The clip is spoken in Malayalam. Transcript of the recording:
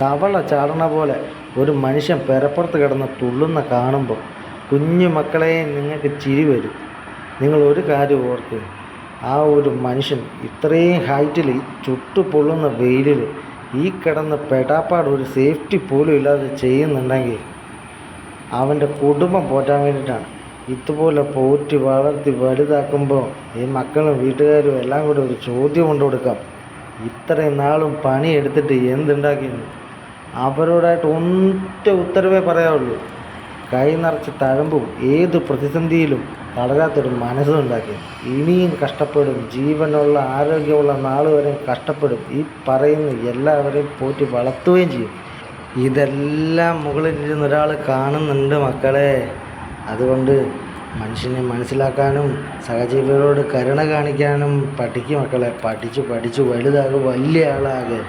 തവള ചാടണ പോലെ ഒരു മനുഷ്യൻ പെരപ്പുറത്ത് കിടന്ന് തുള്ളുന്ന കാണുമ്പോൾ കുഞ്ഞു മക്കളെ നിങ്ങൾക്ക് ചിരി വരും. നിങ്ങൾ ഒരു കാര്യം ഓർക്ക്, ആ ഒരു മനുഷ്യൻ ഇത്രയും ഹൈറ്റിൽ ഈ ചുട്ടു പൊള്ളുന്ന വെയിലിൽ ഈ കിടന്ന് പെടാപ്പാട് ഒരു സേഫ്റ്റി പോലും ഇല്ലാതെ ചെയ്യുന്നുണ്ടെങ്കിൽ അവൻ്റെ കുടുംബം പോറ്റാൻ വേണ്ടിയിട്ടാണ്. ഇതുപോലെ പോറ്റി വളർത്തി വലുതാക്കുമ്പോൾ ഈ മക്കളും വീട്ടുകാരും എല്ലാം കൂടെ ഒരു ചോദ്യം കൊണ്ട് കൊടുക്കാം, ഇത്രയും നാളും പണിയെടുത്തിട്ട് എന്തുണ്ടാക്കിയെന്ന്. അവരോടായിട്ട് ഒറ്റ ഉത്തരവേ പറയാവുള്ളൂ, കൈ നിറച്ച് തഴമ്പും ഏത് പ്രതിസന്ധിയിലും തളരാത്തൊരു മനസ്സുണ്ടാക്കി ഇനിയും കഷ്ടപ്പെടും, ജീവനുള്ള ആരോഗ്യമുള്ള നാൾ വരെയും കഷ്ടപ്പെടും. ഈ പറയുന്ന എല്ലാവരെയും പോറ്റി വളർത്തുകയും ചെയ്യും. ഇതെല്ലാം മുകളിലിരുന്ന് ഒരാൾ കാണുന്നുണ്ട് മക്കളെ. അതുകൊണ്ട് മനുഷ്യനെ മനസ്സിലാക്കാനും സഹജീവികളോട് കരുണ കാണിക്കാനും പഠിക്കും മക്കളെ. പഠിച്ചു വലുതാകും, വലിയ ആളാകുക.